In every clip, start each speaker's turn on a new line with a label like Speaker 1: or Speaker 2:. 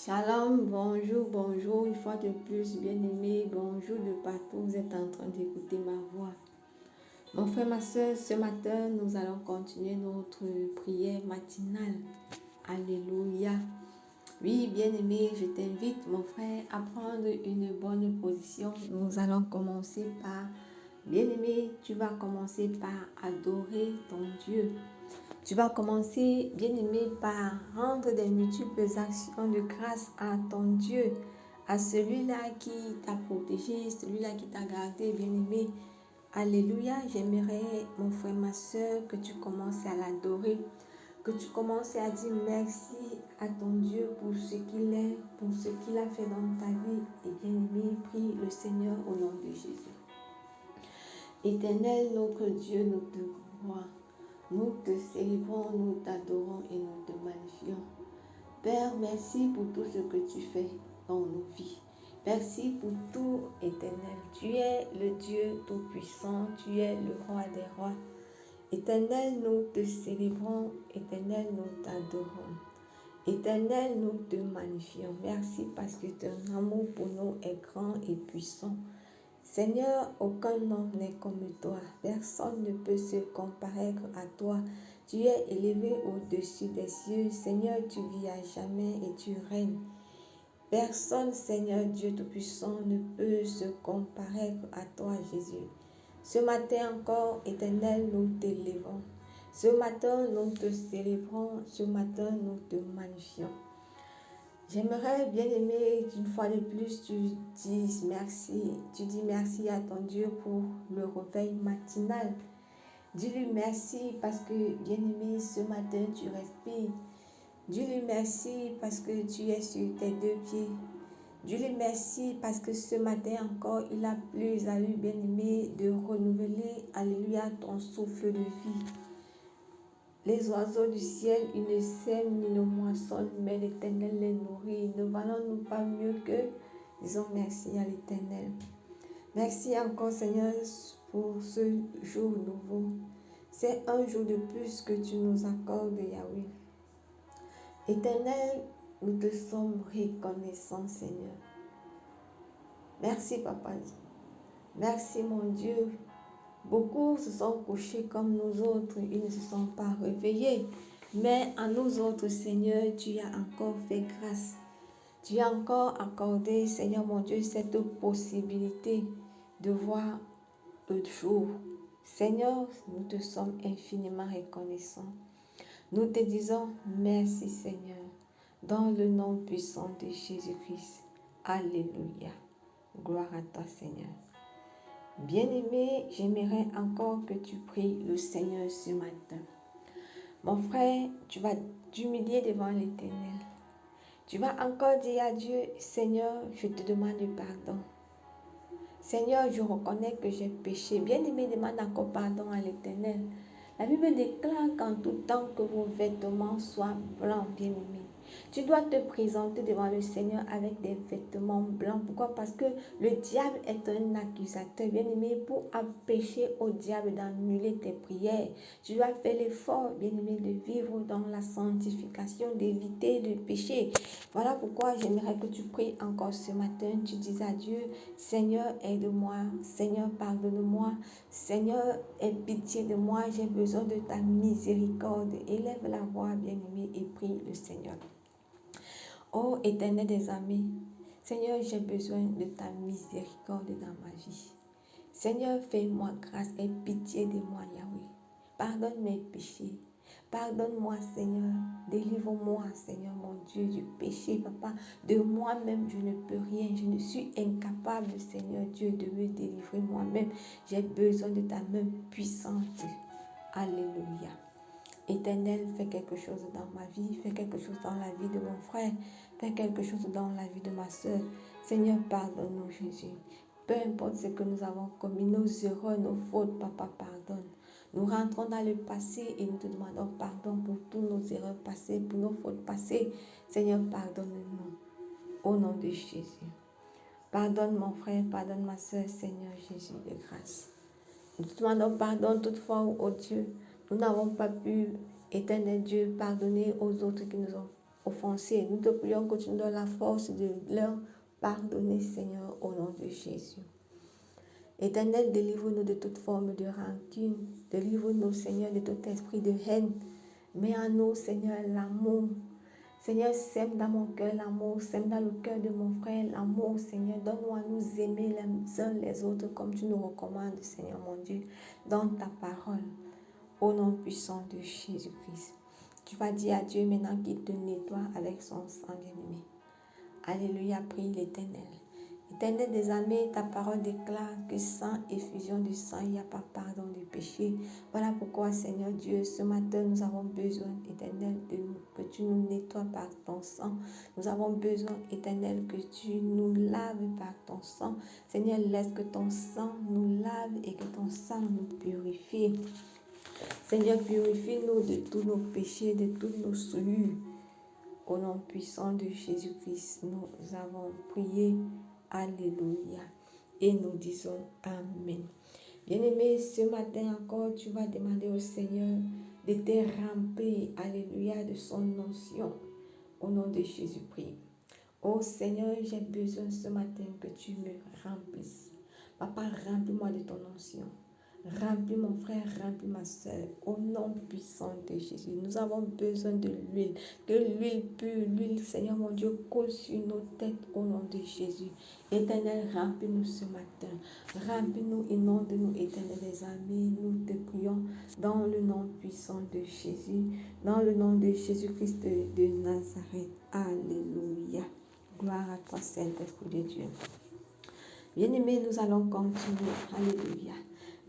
Speaker 1: Shalom, bonjour, bonjour, une fois de plus, bien-aimés, bonjour de partout, vous êtes en train d'écouter ma voix. Mon frère, ma soeur, ce matin, nous allons continuer notre prière matinale. Alléluia. Oui, bien-aimé, je t'invite, mon frère, à prendre une bonne position. Nous allons commencer par, bien-aimé, tu vas commencer par adorer ton Dieu. Tu vas commencer, bien-aimé, par rendre des multiples actions de grâce à ton Dieu, à celui-là qui t'a protégé, celui-là qui t'a gardé, bien-aimé. Alléluia, j'aimerais, mon frère, ma soeur, que tu commences à l'adorer, que tu commences à dire merci à ton Dieu pour ce qu'il est, pour ce qu'il a fait dans ta vie. Et bien-aimé, prie le Seigneur au nom de Jésus. Éternel, notre Dieu, nous te croyons. Nous te célébrons, nous t'adorons et nous te magnifions. Père, merci pour tout ce que tu fais dans nos vies. Merci pour tout, Éternel. Tu es le Dieu Tout-Puissant, tu es le Roi des rois. Éternel, nous te célébrons, Éternel, nous t'adorons. Éternel, nous te magnifions. Merci parce que ton amour pour nous est grand et puissant. Seigneur, aucun homme n'est comme toi. Personne ne peut se comparer à toi. Tu es élevé au-dessus des cieux. Seigneur, tu vis à jamais et tu règnes. Personne, Seigneur Dieu Tout-Puissant, ne peut se comparer à toi, Jésus. Ce matin encore, Éternel, nous t'élevons. Ce matin, nous te célébrons. Ce matin, nous te magnifions. J'aimerais, bien aimé, qu'une fois de plus, tu dises merci. Tu dis merci à ton Dieu pour le réveil matinal. Dis-lui merci parce que, bien aimé, ce matin, tu respires. Dis-lui merci parce que tu es sur tes deux pieds. Dis-lui merci parce que ce matin encore, il a plu à lui, bien aimé, de renouveler, alléluia, ton souffle de vie. Les oiseaux du ciel, ils ne sèment ni ne moissonnent, mais l'Éternel les nourrit. Ne valons-nous pas mieux que? Disons merci à l'Éternel. Merci encore, Seigneur, pour ce jour nouveau. C'est un jour de plus que tu nous accordes, Yahweh. Éternel, nous te sommes reconnaissants, Seigneur. Merci, Papa. Merci, mon Dieu. Beaucoup se sont couchés comme nous autres, ils ne se sont pas réveillés. Mais à nous autres, Seigneur, tu as encore fait grâce. Tu as encore accordé, Seigneur mon Dieu, cette possibilité de voir le jour. Seigneur, nous te sommes infiniment reconnaissants. Nous te disons merci, Seigneur, dans le nom puissant de Jésus-Christ. Alléluia. Gloire à toi, Seigneur. Bien-aimé, j'aimerais encore que tu pries le Seigneur ce matin. Mon frère, tu vas t'humilier devant l'Éternel. Tu vas encore dire à Dieu, Seigneur, je te demande pardon. Seigneur, je reconnais que j'ai péché. Bien-aimé, demande encore pardon à l'Éternel. La Bible déclare qu'en tout temps que vos vêtements soient blancs, bien-aimés. Tu dois te présenter devant le Seigneur avec des vêtements blancs. Pourquoi? Parce que le diable est un accusateur, bien-aimé, pour empêcher au diable d'annuler tes prières. Tu dois faire l'effort, bien-aimé, de vivre dans la sanctification, d'éviter le péché. Voilà pourquoi j'aimerais que tu pries encore ce matin. Tu dis à Dieu, Seigneur, aide-moi. Seigneur, pardonne-moi. Seigneur, aie pitié de moi. J'ai besoin de ta miséricorde. Élève la voix, bien-aimé, et prie le Seigneur. Ô Éternel des armées, Seigneur, j'ai besoin de ta miséricorde dans ma vie. Seigneur, fais-moi grâce et pitié de moi, Yahweh. Pardonne mes péchés. Pardonne-moi, Seigneur. Délivre-moi, Seigneur, mon Dieu, du péché, Papa. De moi-même, je ne peux rien. Je ne suis incapable, Seigneur Dieu, de me délivrer moi-même. J'ai besoin de ta main puissante. Alléluia. Éternel, fais quelque chose dans ma vie, fais quelque chose dans la vie de mon frère, fais quelque chose dans la vie de ma soeur. Seigneur, pardonne-nous, Jésus. Peu importe ce que nous avons commis, nos erreurs, nos fautes, Papa, pardonne. Nous rentrons dans le passé et nous te demandons pardon pour toutes nos erreurs passées, pour nos fautes passées. Seigneur, pardonne-nous. Au nom de Jésus. Pardonne mon frère, pardonne ma soeur, Seigneur Jésus de grâce. Nous te demandons pardon toutefois, ô Dieu. Nous n'avons pas pu, Éternel Dieu, pardonner aux autres qui nous ont offensé. Nous te prions que tu nous donnes la force de leur pardonner, Seigneur, au nom de Jésus. Éternel, délivre-nous de toute forme de rancune. Délivre-nous, Seigneur, de tout esprit de haine. Mets en nous, Seigneur, l'amour. Seigneur, sème dans mon cœur l'amour, sème dans le cœur de mon frère l'amour, Seigneur. Donne-nous à nous aimer les uns les autres comme tu nous recommandes, Seigneur mon Dieu, dans ta parole, au nom puissant de Jésus-Christ. Tu vas dire à Dieu maintenant qu'il te nettoie avec son sang bien-aimé. Alléluia, prie l'Éternel. Éternel des armées, ta parole déclare que sans effusion du sang, il n'y a pas pardon du péché. Voilà pourquoi, Seigneur Dieu, ce matin, nous avons besoin, Éternel, que tu nous nettoies par ton sang. Nous avons besoin, Éternel, que tu nous laves par ton sang. Seigneur, laisse que ton sang nous lave et que ton sang nous purifie. Seigneur, purifie-nous de tous nos péchés, de toutes nos souillures. Au nom puissant de Jésus-Christ, nous avons prié. Alléluia. Et nous disons Amen. Bien-aimé, ce matin encore, tu vas demander au Seigneur de te remplir, alléluia, de son onction. Au nom de Jésus, prie. Oh Seigneur, j'ai besoin ce matin que tu me remplisses. Papa, remplis-moi de ton onction. Remplis mon frère, remplis ma soeur, au nom puissant de Jésus. Nous avons besoin de l'huile, que l'huile pure, l'huile, Seigneur mon Dieu, coule sur nos têtes au nom de Jésus. Éternel, remplis-nous ce matin. Remplis-nous, inonde-nous, Éternel des amis. Nous te prions dans le nom puissant de Jésus, dans le nom de Jésus-Christ de Nazareth. Alléluia. Gloire à toi, Saint-Esprit de Dieu. Bien-aimés, nous allons continuer. Alléluia.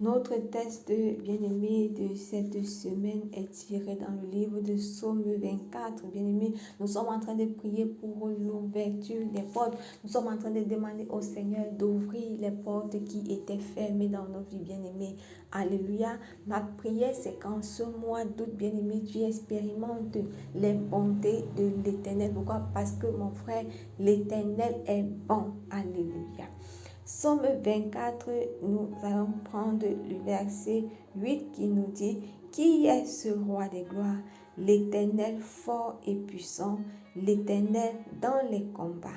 Speaker 1: Notre texte, bien-aimé, de cette semaine est tiré dans le livre de Psaume 24. Bien-aimé, nous sommes en train de prier pour l'ouverture des portes. Nous sommes en train de demander au Seigneur d'ouvrir les portes qui étaient fermées dans nos vies, bien-aimés. Alléluia. Ma prière, c'est qu'en ce mois d'août, bien-aimé, tu expérimentes les bontés de l'Éternel. Pourquoi? Parce que, mon frère, l'Éternel est bon. Alléluia. Psaume 24, nous allons prendre le verset 8 qui nous dit « Qui est ce roi des gloires? L'Éternel fort et puissant, l'Éternel dans les combats.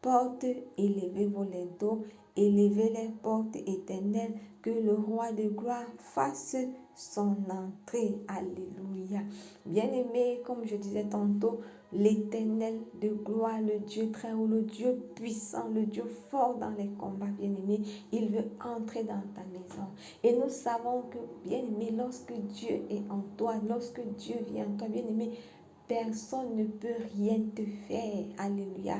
Speaker 1: Portes, élevez vos linteaux, élevez les portes éternelles, que le roi de gloire fasse son entrée. » Alléluia. Bien-aimé, comme je disais tantôt, l'Éternel de gloire, le Dieu très haut, le Dieu puissant, le Dieu fort dans les combats, bien-aimé, il veut entrer dans ta maison. Et nous savons que, bien-aimé, lorsque Dieu est en toi, lorsque Dieu vient en toi, bien-aimé, personne ne peut rien te faire. Alléluia.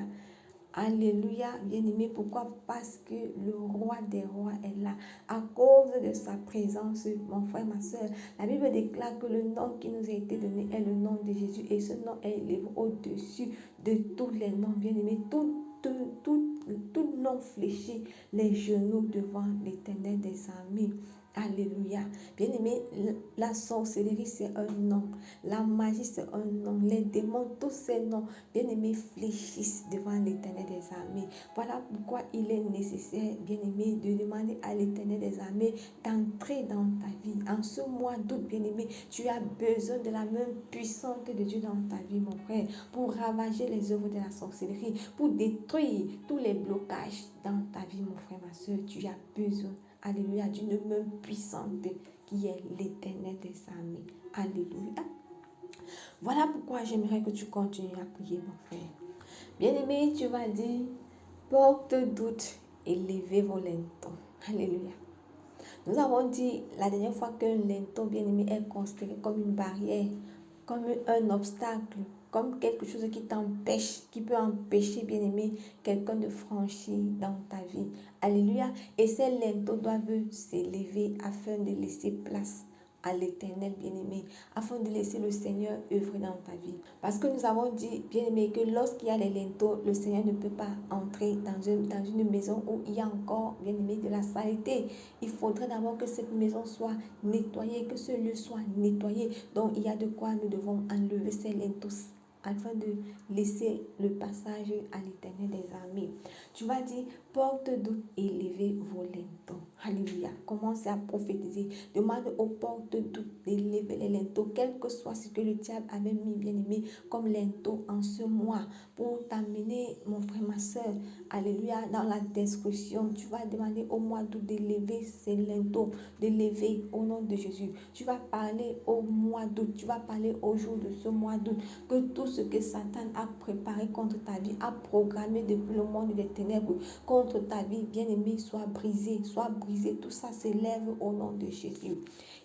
Speaker 1: Alléluia, bien-aimé. Pourquoi? Parce que le roi des rois est là. À cause de sa présence, mon frère, ma soeur, la Bible déclare que le nom qui nous a été donné est le nom de Jésus. Et ce nom est élevé au-dessus de tous les noms, bien-aimé. Tout nom fléchit les genoux devant l'Éternel des armées. Alléluia. Bien-aimé, la sorcellerie, c'est un nom. La magie, c'est un nom. Les démons, tous ces noms, bien-aimés, fléchissent devant l'Éternel des armées. Voilà pourquoi il est nécessaire, bien-aimé, de demander à l'Éternel des armées d'entrer dans ta vie. En ce mois d'août, bien-aimé, tu as besoin de la main puissante de Dieu dans ta vie, mon frère, pour ravager les œuvres de la sorcellerie, pour détruire tous les blocages dans ta vie, mon frère, ma soeur. Tu as besoin, alléluia, d'une main puissante qui est l'Éternel des armées. Alléluia. Voilà pourquoi j'aimerais que tu continues à prier, mon frère. Bien-aimé, tu vas dire, porte doute et levez vos linteaux. Alléluia. Nous avons dit la dernière fois qu'un linteau, bien-aimé, est considéré comme une barrière, comme un obstacle, comme quelque chose qui t'empêche, qui peut empêcher, bien-aimé, quelqu'un de franchir dans ta vie. Alléluia. Et ces linteaux doivent s'élever afin de laisser place à l'Éternel, bien-aimé, afin de laisser le Seigneur œuvrer dans ta vie. Parce que nous avons dit, bien-aimé, que lorsqu'il y a les linteaux, le Seigneur ne peut pas entrer dans une maison où il y a encore, bien-aimé, de la saleté. Il faudrait d'abord que cette maison soit nettoyée, que ce lieu soit nettoyé. Donc, il y a de quoi nous devons enlever ces linteaux afin de laisser le passage à l'Éternel des armées. Tu vas dire, portes doutes, élevez vos linteaux. Alléluia. Commencez à prophétiser. Demande aux portes doutes d'élever les linteaux, quel que soit ce que le diable avait mis, bien-aimé, comme linteau en ce mois, pour t'amener, mon frère, ma soeur, alléluia, dans la destruction. Tu vas demander au mois d'août d'élever ces linteaux, d'élever au nom de Jésus. Tu vas parler au mois d'août, tu vas parler au jour de ce mois d'août, que tout ce que Satan a préparé contre ta vie, a programmé depuis le monde des ténèbres, contre ta vie, bien-aimé, soit brisé, soit brisé. Tout ça s'élève au nom de Jésus.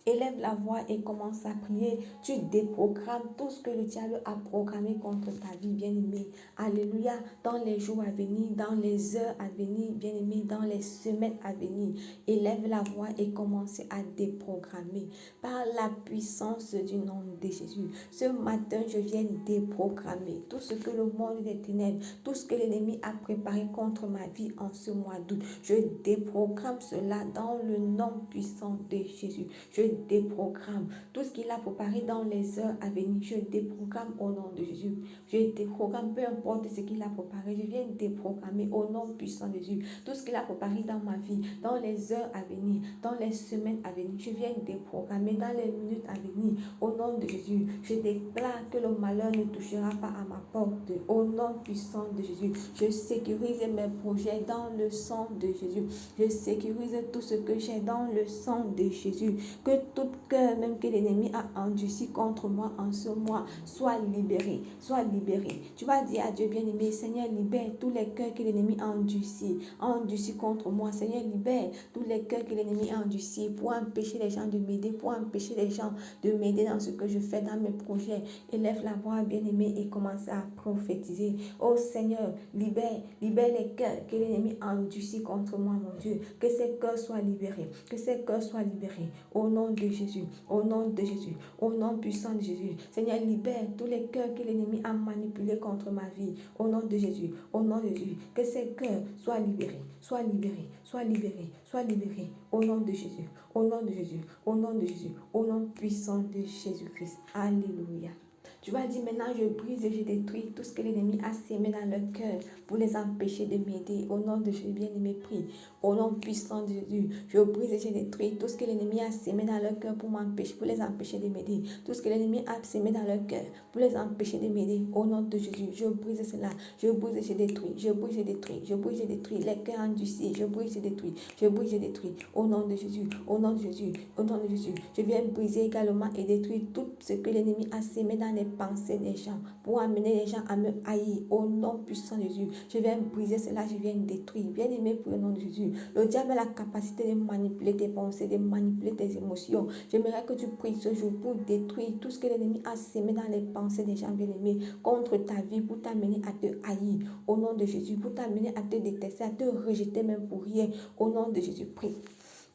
Speaker 1: Élève la voix et commence à prier. Tu déprogrammes tout ce que le diable a programmé contre ta vie, bien-aimé. Alléluia. Dans les jours à venir, dans les heures à venir, bien-aimé, dans les semaines à venir, élève la voix et commence à déprogrammer. Par la puissance du nom de Jésus. Ce matin, je viens déprogrammer tout ce que le monde des ténèbres, tout ce que l'ennemi a préparé contre ma vie en ce mois d'août. Je déprogramme cela dans le nom puissant de Jésus. Je déprogramme tout ce qu'il a préparé dans les heures à venir. Je déprogramme au nom de Jésus. Je déprogramme, peu importe ce qu'il a préparé. Je viens déprogrammer au nom puissant de Jésus. Tout ce qu'il a préparé dans ma vie, dans les heures à venir, dans les semaines à venir. Je viens déprogrammer dans les minutes à venir. Au nom de Jésus, je déclare que le malheur ne touchera pas à ma porte. Au nom puissant de Jésus, je sécurise mes projets dans le sang de Jésus. Je sécurise tout ce que j'ai dans le sang de Jésus. Que tout cœur, même que l'ennemi a endurci contre moi en ce mois, soit libéré. Soit libéré. Tu vas dire à Dieu bien-aimé, Seigneur, libère tous les cœurs que l'ennemi a endurci contre moi. Seigneur, libère tous les cœurs que l'ennemi a endurci pour empêcher les gens de m'aider, pour empêcher les gens de m'aider dans ce que je fais, dans mes projets. Élève la voix, bien-aimé, et commence à prophétiser. Oh Seigneur, libère les cœurs que l'ennemi a endurci contre moi, mon Dieu. Que ces cœurs soient libérés. Que ces cœurs soient libérés. Au nom de Jésus. Au nom de Jésus. Au nom puissant de Jésus. Seigneur, libère tous les cœurs que l'ennemi a manipulés contre ma vie. Au nom de Jésus. Au nom de Jésus. Que ces cœurs soient libérés. Soient libérés. Soient libérés. Soient libérés. Au nom de Jésus. Au nom de Jésus. Au nom de Jésus. Au nom puissant de Jésus-Christ. Alléluia. Tu vas dire maintenant, je brise et je détruis tout ce que l'ennemi a sémé dans leur cœur pour les empêcher de m'aider. Au nom de Jésus, bien-aimé, prie. Au nom puissant de Jésus, je brise et je détruis tout ce que l'ennemi a sémé dans leur cœur pour les empêcher de m'aider. Tout ce que l'ennemi a sémé dans leur cœur pour les empêcher de m'aider. Au nom de Jésus, je brise cela. Je brise et je détruis. Je brise et je détruis. Je brise et je détruis les cœurs endurcis. Je brise et je détruis. Je brise et je détruis. Au nom de Jésus. Au nom de Jésus. Au nom de Jésus. Je viens briser également et détruire tout ce que l'ennemi a sémé dans les pensées des gens pour amener les gens à me haïr. Au nom puissant de Jésus, je viens briser cela, je viens détruire. Bien aimé, pour le nom de Jésus, le diable a la capacité de manipuler tes pensées, de manipuler tes émotions. J'aimerais que tu pries ce jour pour détruire tout ce que l'ennemi a sémé dans les pensées des gens bien aimés contre ta vie, pour t'amener à te haïr. Au nom de Jésus, pour t'amener à te détester, à te rejeter même pour rien. Au nom de Jésus, prie.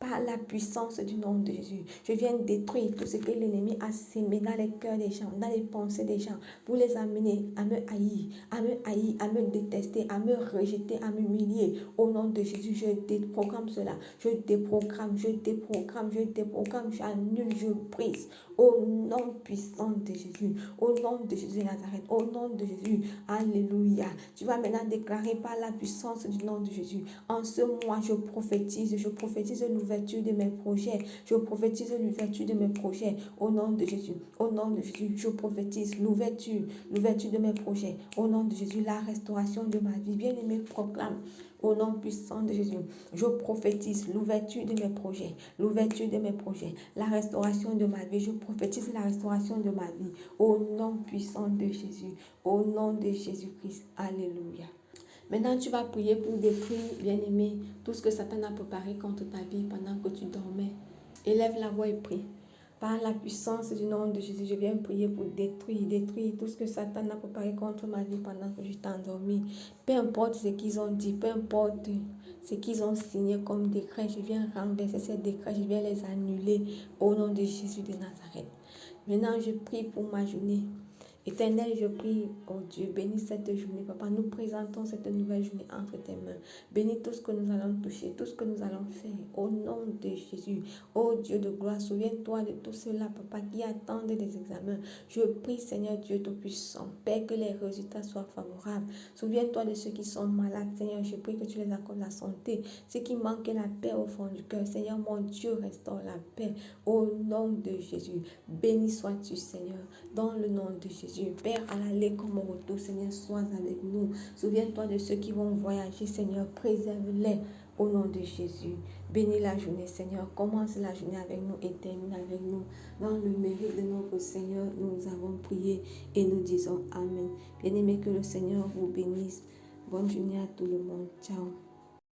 Speaker 1: Par la puissance du nom de Jésus, je viens détruire tout ce que l'ennemi a sémé dans les cœurs des gens, dans les pensées des gens, pour les amener à me haïr, à me détester, à me rejeter, à m'humilier. Au nom de Jésus, je déprogramme cela. Je déprogramme, j'annule, je brise. Au nom puissant de Jésus, au nom de Jésus de Nazareth, au nom de Jésus, alléluia. Tu vas maintenant déclarer par la puissance du nom de Jésus. En ce mois, je prophétise l'ouverture de mes projets. Je prophétise l'ouverture de mes projets. Au nom de Jésus, au nom de Jésus, je prophétise l'ouverture de mes projets. Au nom de Jésus, la restauration de ma vie. Bien-aimé, proclame. Au nom puissant de Jésus, je prophétise l'ouverture de mes projets, la restauration de ma vie. Je prophétise la restauration de ma vie. Au nom puissant de Jésus, au nom de Jésus-Christ. Alléluia. Maintenant, tu vas prier pour détruire, bien-aimé, tout ce que Satan a préparé contre ta vie pendant que tu dormais. Élève la voix et prie. Par la puissance du nom de Jésus, je viens prier pour détruire tout ce que Satan a préparé contre ma vie pendant que j'étais endormi. Peu importe ce qu'ils ont dit, peu importe ce qu'ils ont signé comme décret, je viens renverser ces décrets, je viens les annuler au nom de Jésus de Nazareth. Maintenant, je prie pour ma journée. Éternel, je prie, oh Dieu, bénis cette journée, Papa. Nous présentons cette nouvelle journée entre tes mains. Bénis tout ce que nous allons toucher, tout ce que nous allons faire, au nom de Jésus. Oh Dieu de gloire, souviens-toi de tout cela, Papa, qui attendent des examens. Je prie, Seigneur Dieu Tout-Puissant, Père, que les résultats soient favorables. Souviens-toi de ceux qui sont malades, Seigneur. Je prie que tu les accordes la santé. Ceux qui manquent la paix au fond du cœur, Seigneur, mon Dieu, restaure la paix. Au nom de Jésus, béni sois-tu, Seigneur. Dans le nom de Jésus, Père, à l'aller comme au retour, Seigneur, sois avec nous. Souviens-toi de ceux qui vont voyager, Seigneur, préserve-les au nom de Jésus. Bénis la journée, Seigneur. Commence la journée avec nous et termine avec nous. Dans le mérite de notre Seigneur, nous avons prié et nous disons Amen. Bien-aimés, que le Seigneur vous bénisse. Bonne journée à tout le monde. Ciao.